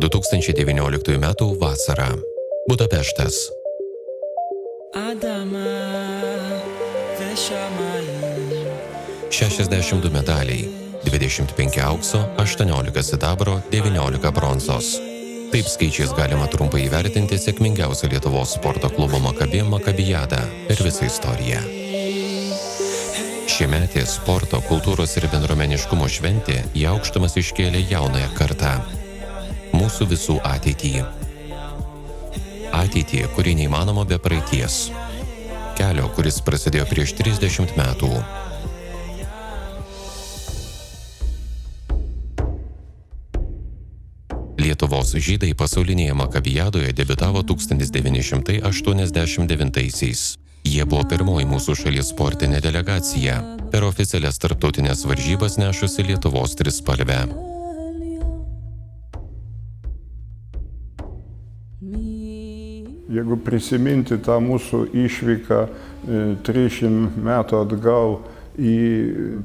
2019 m. vasara. Budapeštas. 62 medaliai, 25 aukso, 18 sidabro, 19 bronzos. Taip skaičiais galima trumpai įvertinti sėkmingiausią Lietuvos sporto klubo Makabijadą per visą istoriją. Šiemetė sporto, kultūros ir bendruomeniškumo šventė į aukštumas iškėlė jaunąją kartą. Mūsų visų ateitį. Ateitį, kuri neįmanoma be praeities. Kelio, kuris prasidėjo prieš 30 metų. Lietuvos žydai pasaulinėje Makabijadoje debiutavo 1989-aisiais. Jie buvo pirmoji mūsų šalies sportinė delegacija, per oficialias tarptautinės varžybas nešusi Lietuvos trispalvę. Jeigu prisiminti tą mūsų išvyką 30 metų atgal į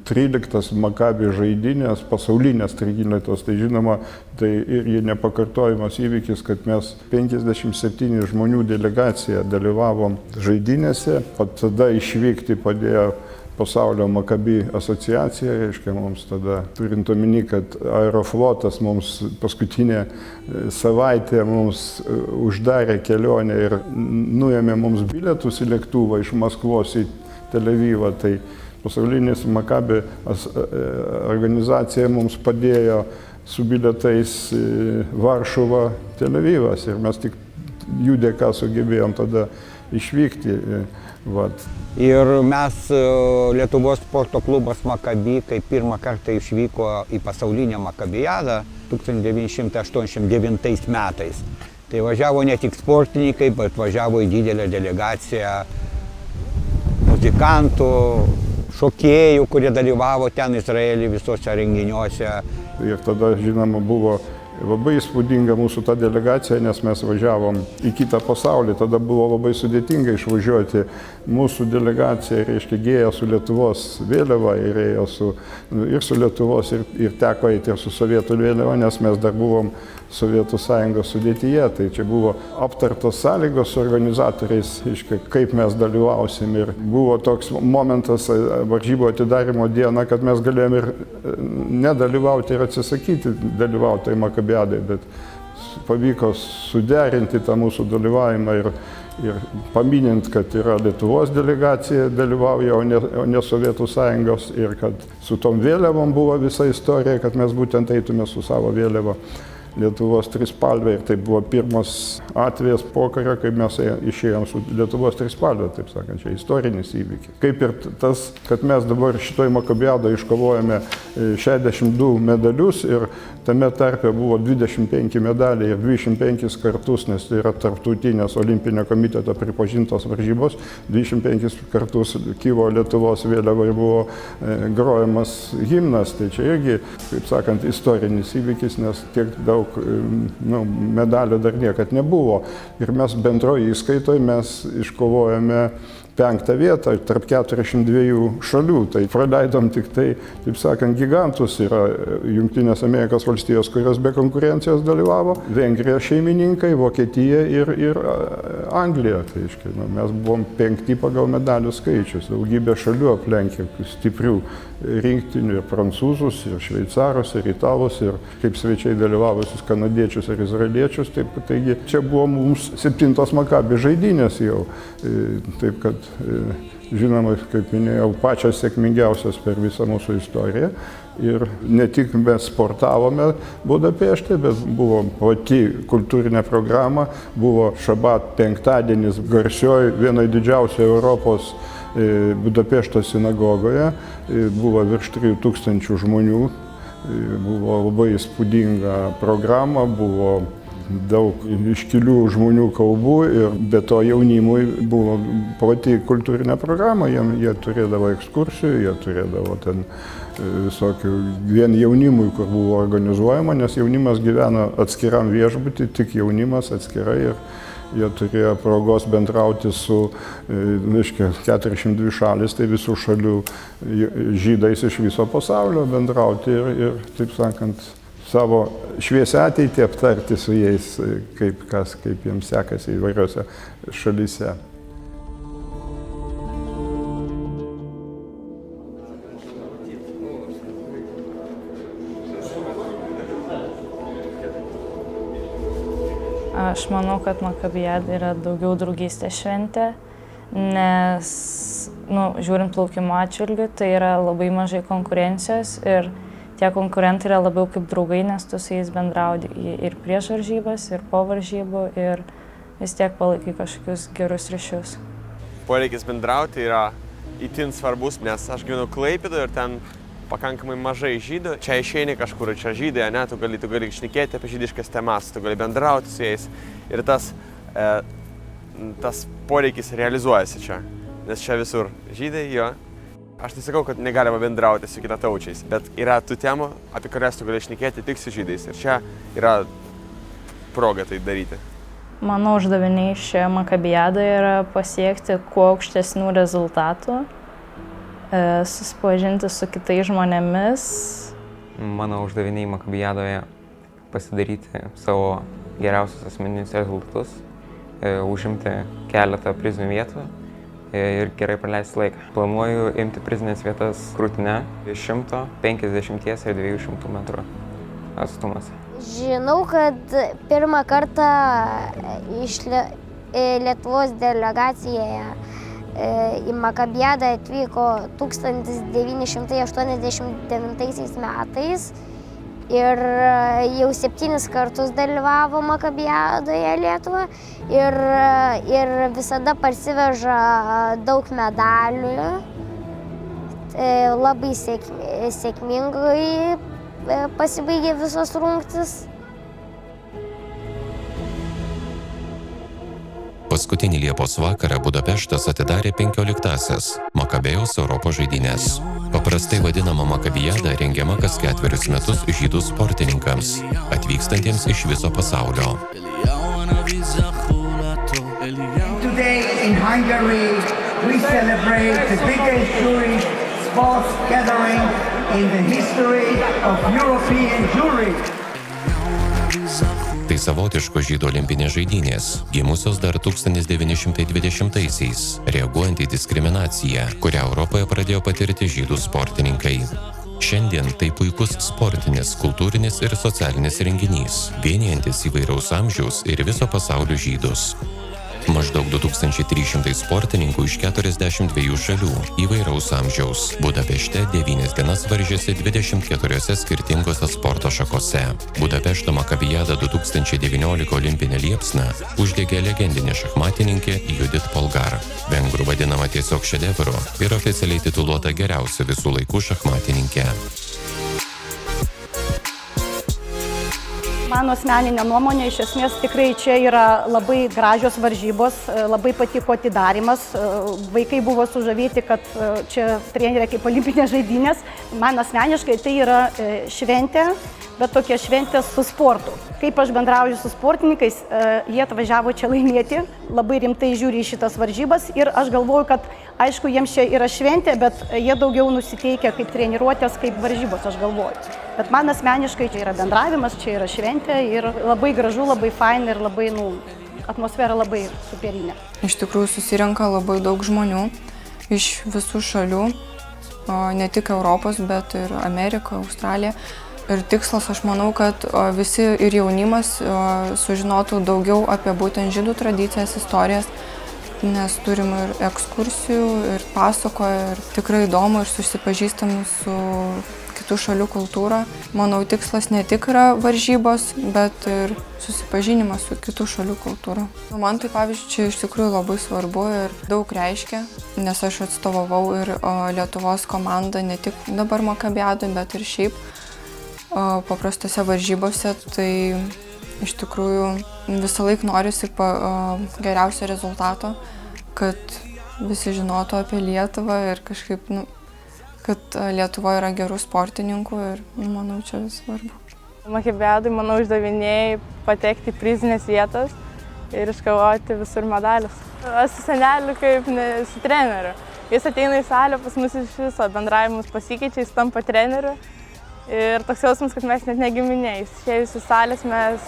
13 Makabi žaidynės, pasaulinės 13, tai žinoma, tai irgi nepakartojamas įvykis, kad mes 57 žmonių delegacija dalyvavom žaidynėse, o tada išvykti padėjo Pasaulio Makabi asociacija, reiškia mums tada, turint omeny, kad Aeroflotas mums paskutinę savaitę mums uždarė kelionę ir nuėmė mums bilietus į lėktuvą iš Maskvos į Tel Avivą, tai pasaulinis Makabi organizacija mums padėjo su bilietais Varšuva, Tel Avivas ir mes tik jų dėka sugebėjom tada išvykti. Vat. Ir mes, Lietuvos sporto klubas Makabi, kai pirmą kartą išvyko į pasaulinę Makabijadą 1989 metais. Tai važiavo ne tik sportininkai, bet važiavo į didelę delegaciją muzikantų, šokėjų, kurie dalyvavo ten Izraely visuose renginiuose. Ir tada, žinoma, buvo labai įspūdinga mūsų ta delegacija, nes mes važiavom į kitą pasaulį. Tada buvo labai sudėtinga išvažiuoti. Mūsų delegacija, reiškia, gėjo su Lietuvos vėliava ir ėjo su Lietuvos ir teko eiti ir su Sovietų vėliava, nes mes dar buvom Sovietų sąjungos sudėtyje. Tai čia buvo aptartos sąlygos su organizatoriais, reiškia, kaip mes dalyvausim. Ir buvo toks momentas varžybų atidarimo dieną, kad mes galėjom ir nedalyvauti ir atsisakyti dalyvauti Makabijadai, bet pavyko suderinti tą mūsų dalyvavimą ir paminint, kad yra Lietuvos delegacija dalyvauja, o ne Sovietų sąjungos ir kad su tom vėliavom buvo visa istorija, kad mes būtent eitume su savo vėliava Lietuvos trispalvė. Ir tai buvo pirmas atvejas pokario, kai mes išėjom su Lietuvos trispalvė, taip sakant, čia istorinis įvykis. Kaip ir tas, kad mes dabar šitoj Makabijadoje iškovojame 62 medalius ir tame tarpe buvo 25 medaliai ir 25 kartus, nes tai yra tarptautinės olimpinio komiteto pripažintos varžybos, 25 kartus kybo Lietuvos vėliava ir buvo grojamas himnas. Tai čia irgi, kaip sakant, istorinis įvykis, nes tiek daug medalių dar niekad nebuvo. Ir mes bendroje įskaitoje mes iškovojame 5. vietą tarp 42 šalių. Tai praleidom tik tai, taip sakant, gigantus. Yra Jungtinės Amerikos valstijos, kurios be konkurencijos dalyvavo, Vengrija šeimininkai, Vokietija ir Anglija. Tai mes buvom 5 pagal medalių skaičius. Daugybė šalių aplenkė stiprių rinktinių ir prancūzus, ir šveicarus, ir italus, ir kaip svečiai dalyvavusius kanadiečius ir izraeliečius. Taigi čia buvo mums 7 Makabi žaidynės jau. Taip kad, žinoma, kaip minėjau, pačios sėkmingiausios per visą mūsų istoriją. Ir ne tik mes sportavome Budapešte, bet buvo pati kultūrinė programa, buvo šabat penktadienis garsioj vienai didžiausiai Europos Budapešto sinagogoje, buvo virš 3000 žmonių, buvo labai įspūdinga programa, buvo daug iškilių žmonių kalbų ir be to jaunimui buvo pati kultūrinė programa, jie turėdavo ekskursijų, jie turėdavo ten visokių vien jaunimui, kur buvo organizuojama, nes jaunimas gyvena atskiram viešbutį, tik jaunimas atskirai ir jie turėjo progos bendrauti su 402 šalis, tai visų šalių žydais iš viso pasaulio bendrauti ir taip sakant, savo šviesią ateitį aptarti su jais, kaip jiems sekasi įvairiose šalyse. Aš manau, kad Makabijada yra daugiau draugystės šventė, nes, žiūrint plaukimo atžvilgiu, tai yra labai mažai konkurencijos ir tie konkurentai yra labiau kaip draugai, nes tu su jais bendraudi ir prieš varžybas, ir po varžybų, ir vis tiek palaikai kažkokius gerus ryšius. Poreikis bendrauti yra itin svarbus, nes aš gyvenu Klaipėdoje ir ten pakankamai mažai žydų. Čia išeini kažkur, čia žydai, ne, tu gali šnekėti apie žydiškas temas, tu gali bendrauti su jais. Ir tas poreikis realizuojasi čia, nes čia visur žydai, jo. Aš nesakau, kad negalima bendrauti su kitataučiais, bet yra tų temų, apie kurias tu gali šnekėti tik su žydais. Ir čia yra proga tai daryti. Mano uždaviniai šioje Makabijadoje yra pasiekti kuo aukštesnių rezultatų, susipažinti su kitais žmonėmis. Mano uždaviniai Makabijadoje pasidaryti savo geriausius asmeninius rezultatus, užimti keletą prizinių vietų ir gerai praleisti laiką. Planuoju imti prizinės vietas krūtine 100, 50 ir 200 metrų atstumas. Žinau, kad pirmą kartą iš Lietuvos delegacijoje į Makabijadą atvyko 1989 metais ir jau 7 kartus dalyvavo Makabijadoje Lietuva ir visada parsiveža daug medalių. Labai sėkmingai pasibaigė visos rungtys. Paskutinį Liepos vakarą Budapeštas atidarė 15-asias Makabėjos Europos žaidynės. Paprastai vadinama Makabijada rengiama kas 4 metus žydų sportininkams, atvykstantiems iš viso pasaulio. Today in Hungary we celebrate the biggest Jewish sports gathering in the history of European Jewry. Tai savotiškos žydų olimpinės žaidynės, gimusios dar 1920-aisiais, reaguojant į diskriminaciją, kurią Europoje pradėjo patirti žydų sportininkai. Šiandien tai puikus sportinis, kultūrinis ir socialinis renginys, vienijantis įvairaus amžiaus ir viso pasaulio žydus. Maždaug 2300 sportininkų iš 42 šalių įvairaus amžiaus. Budapešte 9 dienas varžėsi 24 skirtingose sporto šakose. Budapešto Makabijada 2019 olimpinę liepsną uždegė legendinė šachmatininkė Judith Polgar. Vengrų vadinama tiesiog šedevru ir oficialiai tituluota geriausia visų laikų šachmatininkė. Mano asmeninė nuomonė, iš esmės tikrai čia yra labai gražios varžybos, labai patiko atidarimas, vaikai buvo sužavėti, kad čia trenerė kaip olimpinės žaidynės. Man asmeniškai tai yra šventė, bet tokia šventė su sportu. Kaip aš bendrauju su sportininkais, jie atvažiavo čia laimėti, labai rimtai žiūri į šitas varžybas ir aš galvoju, kad aišku, jiems čia yra šventė, bet jie daugiau nusiteikia kaip treniruotės, kaip varžybos, aš galvoju. Bet man asmeniškai čia yra bendravimas, čia yra šventė ir labai gražu, labai fain ir labai, atmosfera labai superinė. Iš tikrųjų susirenka labai daug žmonių iš visų šalių, ne tik Europos, bet ir Amerika, Australija. Ir tikslas, aš manau, kad visi ir jaunimas sužinotų daugiau apie būtent žydų tradicijas, istorijas, nes turim ir ekskursijų, ir pasakoja, ir tikrai įdomu, ir susipažįstam su kitų šalių kultūra. Manau, tikslas ne tik yra varžybos, bet ir susipažinimas su kitų šalių kultūra. Man tai, pavyzdžiui, čia iš tikrųjų labai svarbu ir daug reiškia, nes aš atstovavau ir Lietuvos komandą ne tik dabar Makabijadoj, bet ir šiaip paprastose varžybose. Tai iš tikrųjų visą laiką norisi geriausio rezultato, kad visi žinotų apie Lietuvą ir kažkaip, kad Lietuva yra gerų sportininkų ir, manau, čia svarbu. Makabijadai, manau, uždaviniai patekti į prizinės vietas ir iškovoti visur medalius. Aš su seneliu kaip su treneriu. Jis ateina į salę, pas mus iš viso bendravimus pasikeičia, jis tampa treneriu Ir toks jausmas, kad mes net negiminiais. Išėjus į salės mes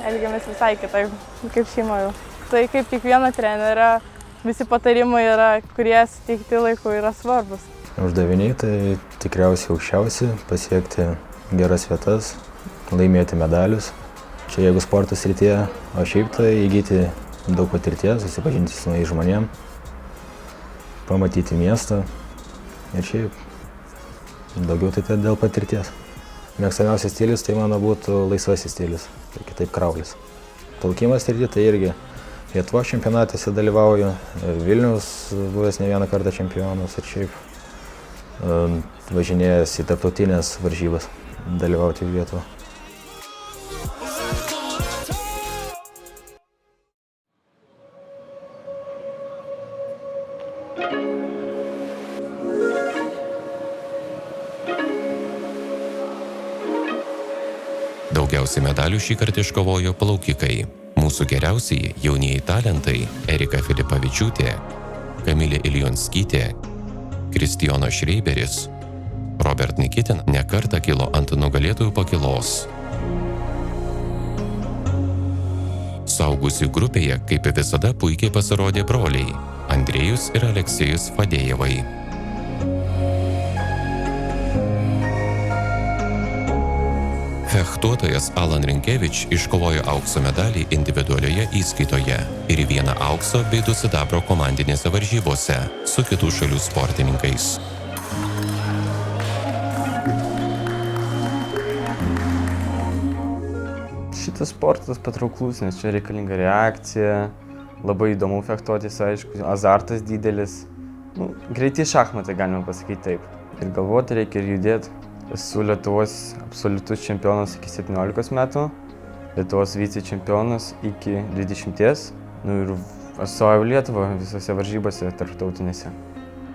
elgiamės visai kitaip, kaip šeima jau. Tai kaip kiekvieno trenerio, visi patarimai yra, kurie suteikti laiku yra svarbus. Uždaviniai tai tikriausiai aukščiausi, pasiekti geras vietas, laimėti medalius. Čia jeigu sporto srityje, o šiaip tai įgyti daug patirties, susipažinti su naujais žmonėms, pamatyti miestą ir šiaip daugiau tai dėl patirties. Mėgstamiausias stilius tai mano būtų laisvasis stilius, tai kitaip kraulis. Plaukimas srityje tai irgi Lietuvos čempionatuose dalyvauju, Vilniaus buvęs ne vieną kartą čempionas ir šiaip važinėjęs į tarptautinės varžybas dalyvauti į Lietuvą. Daugiausiai medalių šį kartą iškovojo plaukikai. Mūsų geriausiai jaunieji talentai Erika Filipavičiūtė, Kamilė Ilionskytė, Kristijonas Šreiberis, Robert Nikitin nekartą kilo ant nugalėtojų pakylos. Suaugusių grupėje, kaip visada, puikiai pasirodė broliai Andrėjus ir Aleksėjus Fadėjevai. Fechtuotojas Alan Rinkevič iškovojo aukso medalį individualioje įskaitoje ir 1 aukso bei 2 sidabro komandinėse varžybose su kitų šalių sportininkais. Šitas sportas patrauklus, nes čia reikalinga reakcija, labai įdomu fechtuotis, aišku, azartas didelis. Greiti šachmatai, galima pasakyti taip. Ir galvoti reikia ir judėti. Esu Lietuvos absoliutus čempionas iki 17 metų, Lietuvos vicečempionas iki 20. Ir atstovauju Lietuvą visose varžybose tarptautinėse.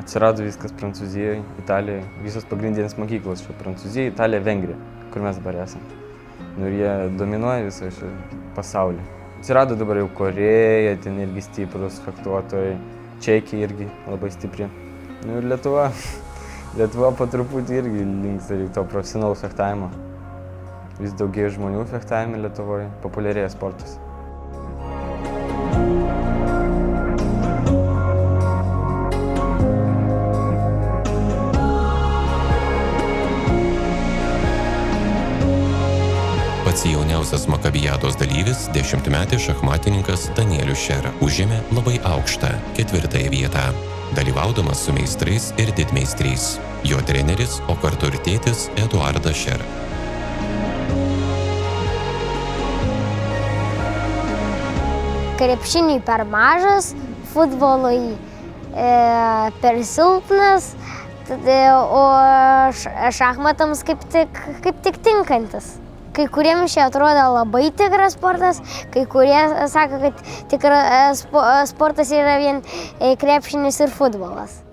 Atsirado viskas Prancūzijoje, Italijoje, visos pagrindinės mokyklos čia Prancūzija, Italija, Vengrija, kur mes dabar esame. Ir jie dominuoja visą šį pasaulį. Atsirado dabar jau Koreja, ten irgi stiprus fechtuotojai, Čekija irgi labai stipri. Ir Lietuva po truputį irgi linksta į to profesionalaus fechtavimo. Vis daugiau žmonių fechtavime Lietuvoje, populiarėja sportas. Pats jauniausias Makabijados dalyvis, 10-metis šachmatininkas Danielius Šer, užėmė labai aukštą 4. vietą, dalyvaudamas su meistrais ir didmeistriais. Jo treneris, o kartu ir tėtis Eduardas Šer. Krepšiniui per mažas, futbolui per silpnas, o šachmatams kaip tik tinkantis. Kai kuriems šie atrodo labai tikras sportas, kai kurie sako, kad tikras sportas yra vien krepšinis ir futbolas.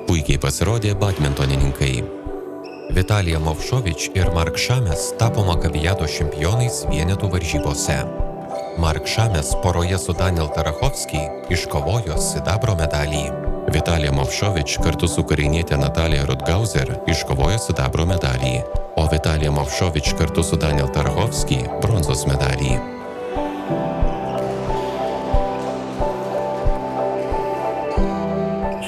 Puikiai pasirodė badmintonininkai. Vitalija Movšovič ir Mark Šames tapo Makabijados čempionais vienetų varžybose. Mark Šames poroje su Daniel Tarachovskiai iškovojo sidabro medalį. Vitalija Movšovič kartu su ukrainietė Natalija Rudgauser iškovojo sidabro medalį, o Vitalija Movšovič kartu su Daniel Tarachovskiai bronzos medalį.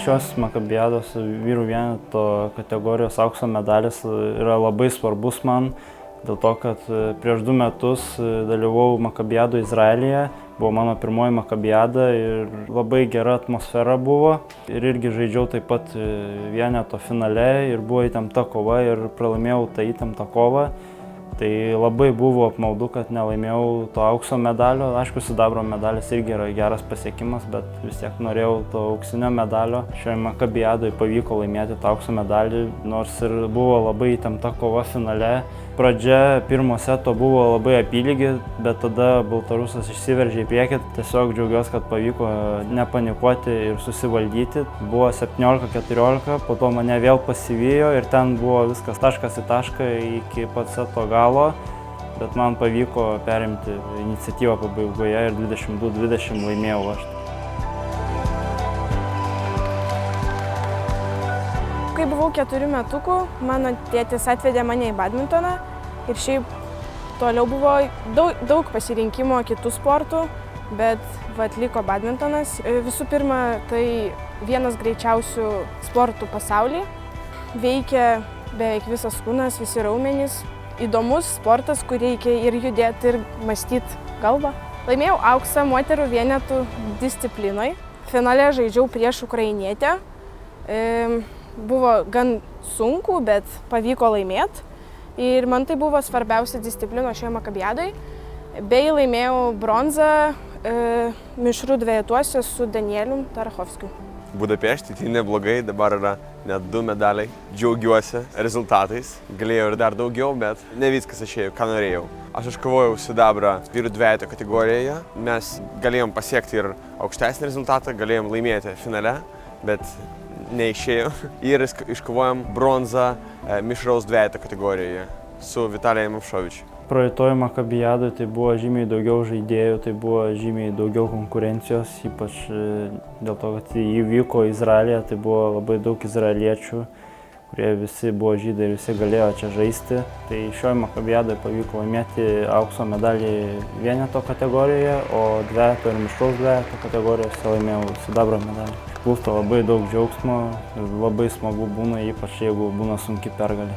Šios Makabijados vyrų vieneto kategorijos aukso medalis yra labai svarbus man, dėl to, kad prieš 2 metus dalyvau Makabijado Izraelyje, buvo mano pirmoji Makabijada ir labai gera atmosfera buvo. Ir irgi žaidžiau taip pat vieneto finale ir buvo įtempta kova ir pralaimėjau tą įtemptą kovą. Tai labai buvo apmaudu, kad nelaimėjau to aukso medalio. Aišku, sidabro medalis irgi yra geras pasiekimas, bet vis tiek norėjau to auksinio medalio. Šioje Makabijadoje pavyko laimėti tą aukso medalį, nors ir buvo labai įtempta kova finale. Pradžia pirmo seto buvo labai apylygi, bet tada baltarusas išsiveržė į priekį. Tiesiog džiaugiuosi, kad pavyko nepanikuoti ir susivaldyti. Buvo 17-14, po to mane vėl pasivijo ir ten buvo viskas taškas į tašką iki pat seto galo. bet man pavyko perimti iniciatyvą pabaigoje ir 22-20 laimėjau aš. Kai buvau 4 metukų, mano tėtis atvedė mane į badmintoną ir šiaip toliau buvo daug pasirinkimo kitų sportų, bet liko badmintonas. Visų pirma, tai vienas greičiausių sportų pasaulyje. Veikia beveik visas kūnas, visi raumenys. Įdomus sportas, kur reikia ir judėti, ir mąstyti galvą. Laimėjau auksą moterų vienetų disciplinoje. Finale žaidžiau prieš ukrainietę. Buvo gan sunku, bet pavyko laimėti. Ir man tai buvo svarbiausia disciplina šioje Makabijadoje. Bei laimėjau bronzą mišrų dvejetuose su Danielium Tarachovskiu. Budapešte tai neblogai, dabar yra net 2 medaliai. Džiaugiuosi rezultatais. Galėjau ir dar daugiau, bet ne viskas išėjo, ką norėjau. Aš iškovojau sidabrą vyrų dvejeto kategorijoje. Mes galėjom pasiekti ir aukštesnį rezultatą, galėjom laimėti finale, bet neišėjo. Ir iškovojom bronzą mišraus dvejeto kategorijoje su Vitalijum Mavšovičiu. Praeitoje Makabijadoje tai buvo žymiai daugiau žaidėjų, tai buvo žymiai daugiau konkurencijos, ypač dėl to, kad įvyko Izraelyje, tai buvo labai daug izraeliečių, kurie visi buvo žydai ir visi galėjo čia žaisti. Tai šioje Makabijadoje pavyko laimėti aukso medalį vieneto kategorijoje, o dvejeto ir mišraus dvejeto kategorijose laimėjau sidabro medalį. Plūsta labai daug džiaugsmo ir labai smagu būna, ypač jeigu būna sunki pergalė.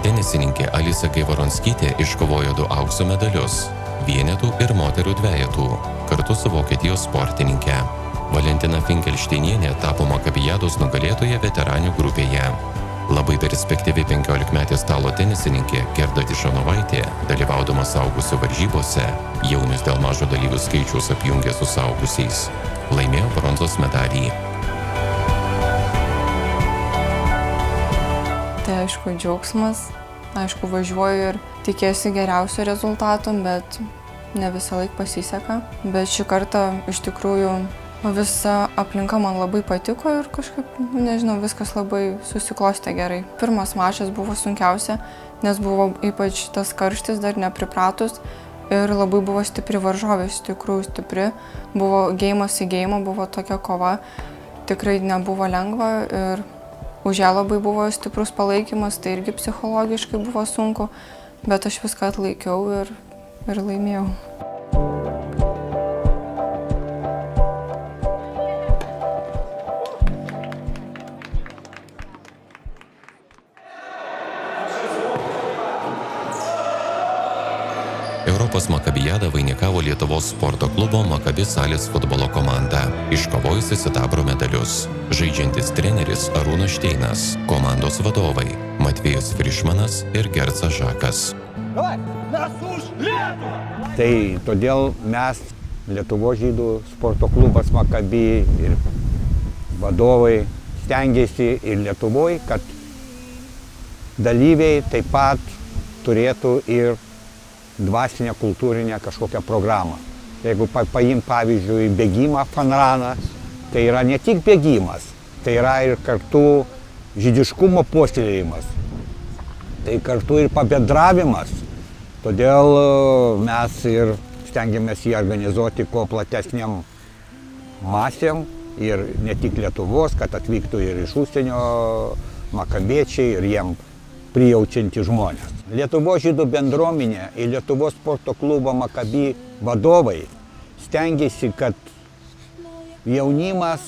Tenisininkė Alisa Gaivaronskytė iškovojo 2 aukso medalius – vienetų ir moterų dvejetų, kartu su Vokietijos sportininkė. Valentina Finkelšteinienė tapo Makabijados nugalėtoja veteranių grupėje. Labai perspektyvi 15-metė stalo tenisininkė Gerda Tišanovaitė, dalyvaudama suaugusių varžybose, jaunius dėl mažo dalyvių skaičiaus apjungė su suaugusiais. Laimėjo bronzos medalį. Tai aišku džiaugsmas, aišku važiuoju ir tikėsi geriausio rezultato, bet ne visą laiką pasiseka. Bet šį kartą iš tikrųjų visa aplinka man labai patiko ir kažkaip, nežinau, viskas labai susiklostė gerai. Pirmas mačas buvo sunkiausia, nes buvo ypač tas karštis dar nepripratus ir labai buvo stipri varžovė, iš tikrųjų stipri. Buvo geimas į geimą, buvo tokia kova, tikrai nebuvo lengva ir už ją labai buvo stiprus palaikymas, tai irgi psichologiškai buvo sunku, bet aš viską atlaikiau ir laimėjau. Europos Makabijadą vainikavo Lietuvos sporto klubo Makabi salės futbolo komanda, iškovojusi sidabro medalius. Žaidžiantis treneris Arūnas Šteinas, komandos vadovai Matvėjus Frišmanas ir Gercas Žakas. Tai todėl mes, Lietuvos žydų sporto klubas Makabi ir vadovai, stengiasi ir Lietuvoje, kad dalyviai taip pat turėtų ir dvasinę, kultūrinę kažkokią programą. Jeigu paimti pavyzdžiui bėgimą Fanranas, tai yra ne tik bėgimas, tai yra ir kartu žydiškumo puoselėjimas, tai kartu ir pabendravimas. Todėl mes ir stengiamės jį organizuoti kuo platesniam masėm ir ne tik Lietuvos, kad atvyktų ir iš užsienio makabiečiai ir jiem prijaučianti žmonės. Lietuvos žydų bendruomenė ir Lietuvos sporto klubo Makabi vadovai stengiasi, kad jaunimas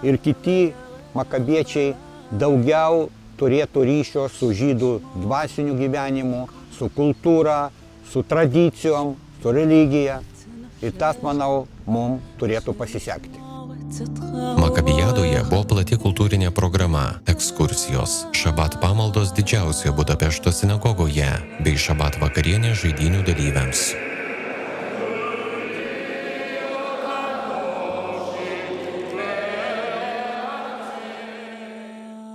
ir kiti makabiečiai daugiau turėtų ryšio su žydų dvasiniu gyvenimu, su kultūra, su tradicijom, su religija. Ir tas, manau, mums turėtų pasisekti. Makabijadoje buvo plati kultūrinė programa, ekskursijos, šabat pamaldos didžiausioje Budapešto sinagogoje bei šabat vakarienė žaidynių dalyviams.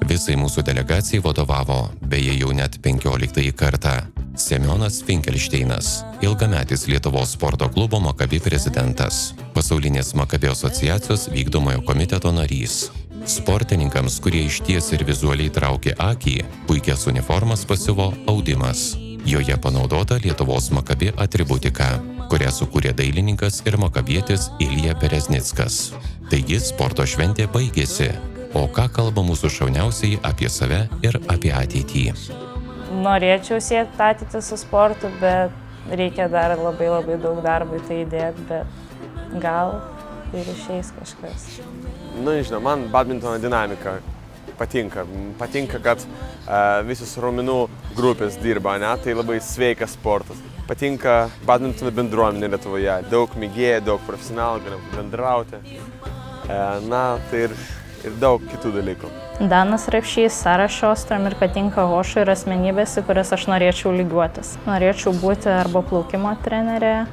Visai mūsų delegacijai vadovavo, beje jau net 15 kartą, Semionas Finkelšteinas, ilgametis Lietuvos sporto klubo Makabi prezidentas, pasaulinės Makabi asociacijos vykdomojo komiteto narys, Sportininkams, kurie išties ir vizualiai traukė akį, puikias uniformas pasiuvo Audimas. Joje panaudota Lietuvos Makabi atributika, kurią sukūrė dailininkas ir makabietis Ilja Bereznickas. Taigi sporto šventė baigėsi. O ką kalba mūsų šauniausiai apie save ir apie ateitį? Norėčiau siekti ateitį su sportu, bet reikia dar labai daug darbo į tai įdėti, bet gal ir išeis kažkas. Nežinau, man badmintono dinamika patinka. Patinka, kad visos raumenų grupės dirba, ne? Tai labai sveikas sportas. Patinka badmintono bendruomenė Lietuvoje. Daug mėgėjų, daug profesionalų, galim bendrauti. Tai ir daug kitų dalykų. Danas Rapšys, Sara Šostrom ir Katinka Hoša yra asmenybės, į kurias aš norėčiau lygiuotis. Norėčiau būti arba plaukimo trenerė,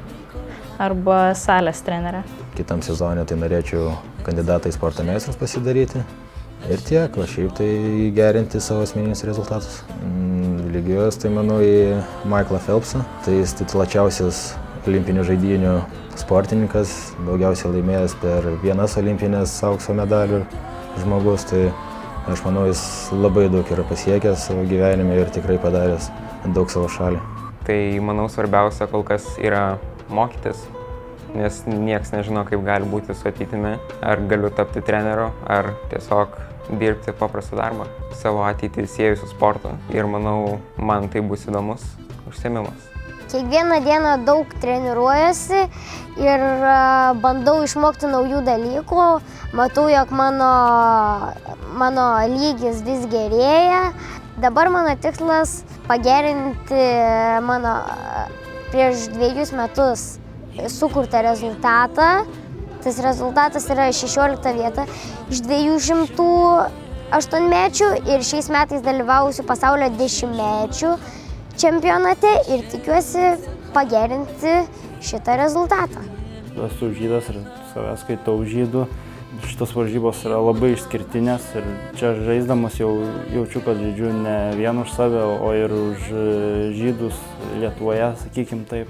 arba salės trenerė. Kitam sezonui tai norėčiau kandidatą į sporto meistrus pasidaryti. Ir tiek, o šiaip tai gerinti savo asmeninius rezultatus. Lygiuos tai manau į Michaelą Phelpsą. Tai jis tituluočiausias olimpinių žaidynių sportininkas, daugiausiai laimėjęs per vienas olimpinės aukso medalių žmogus. Tai aš manau, jis labai daug yra pasiekęs savo gyvenime ir tikrai padaręs daug savo šaliai. Tai manau svarbiausia kol kas yra mokytis, nes nieks nežino, kaip gali būti su ateitimi. Ar galiu tapti treneriu, ar tiesiog dirbti paprastą darbą. Savo ateitį sieju su sportu ir manau, man tai bus įdomus užsiėmimas. Kiekvieną dieną daug treniruojuosi ir bandau išmokti naujų dalykų. Matau, jog mano lygis vis gerėja. Dabar mano tikslas pagerinti mano prieš 2 metus sukurtą rezultatą. Tas rezultatas yra 16 vieta iš 200 mečių ir šiais metais dalyvausiu pasaulio 10-mečių čempionate ir tikiuosi pagerinti šitą rezultatą. Esu žydas ir save skaitau žydų. Šitos varžybos yra labai išskirtinės ir čia žaisdamas jau jaučiu, kad žaidžiu ne vien už save, o ir už žydus Lietuvoje, sakykim taip.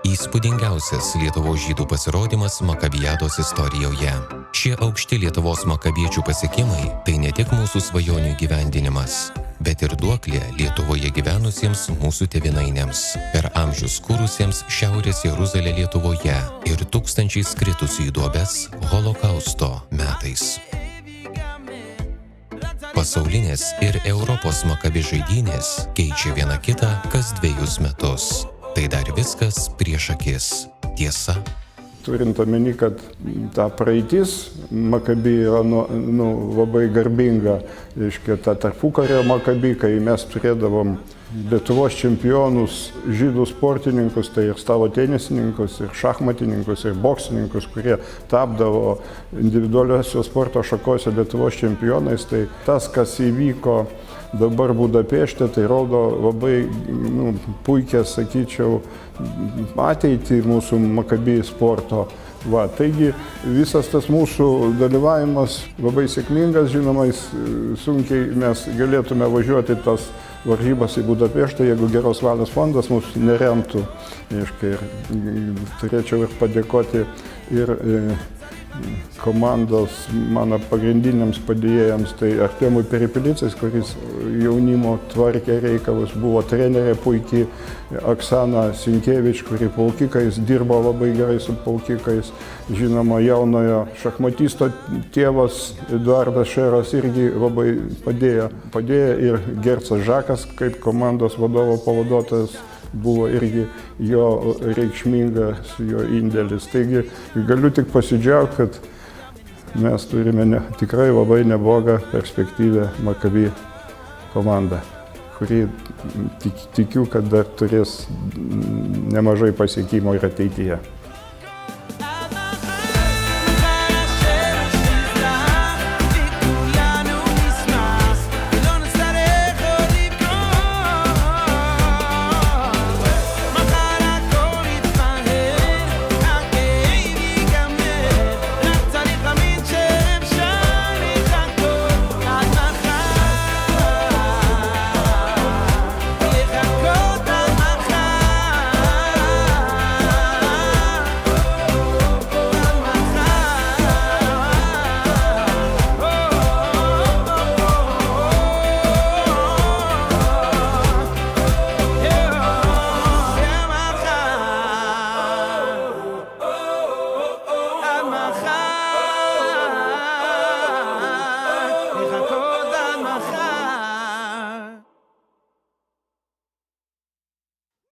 Įspūdingiausias Lietuvos žydų pasirodymas Makabijados istorijoje. Šie aukšti Lietuvos makabiečių pasiekimai – tai ne tik mūsų svajonių įgyvendinimas, bet ir duoklė Lietuvoje gyvenusiems mūsų tėvynainiams, per amžius kūrusiems Šiaurės Jeruzalę Lietuvoje ir tūkstančiais kritusių į duobes Holokausto metais. Pasaulinės ir Europos makabi žaidynės keičia vieną kitą kas 2 metus. Tai dar viskas prieš akis. Tiesa. Turint omeny, kad ta praeitis Makabi yra labai garbinga. Reiškia, ta tarpukario Makabi, kai mes turėdavom Lietuvos čempionus, žydų sportininkus, tai ir stalo tenisininkus, ir šachmatininkus, ir boksininkus, kurie tapdavo individualiosios sporto šakose Lietuvos čempionais, tai tas, kas įvyko dabar Budapešte, tai rodo labai puikią, sakyčiau, ateitį mūsų Makabi sporto. Taigi visas tas mūsų dalyvavimas labai sėkmingas, žinoma, sunkiai mes galėtume važiuoti tas varžybas į Budapeštą, jeigu Geros valios fondas mus neremtų. Ir turėčiau ir padėkoti ir komandos mano pagrindiniams padėjėjams, tai Artemui Peripilicais, kuris jaunimo tvarkė reikalus, buvo trenerė puikiai, Oksana Sinkievič, kuri plaukikais dirbo labai gerai su plaukikais, žinoma, jaunojo šachmatisto tėvas Eduardas Šeras irgi labai padėjo ir Gercas Žakas, kaip komandos vadovo pavaduotojas, buvo irgi jo reikšmingas jo indėlis. Taigi galiu tik pasidžiaugti, kad mes turime tikrai labai neblogą perspektyvę Makabi komandą, kuri tikiu, kad dar turės nemažai pasiekimų ir ateityje.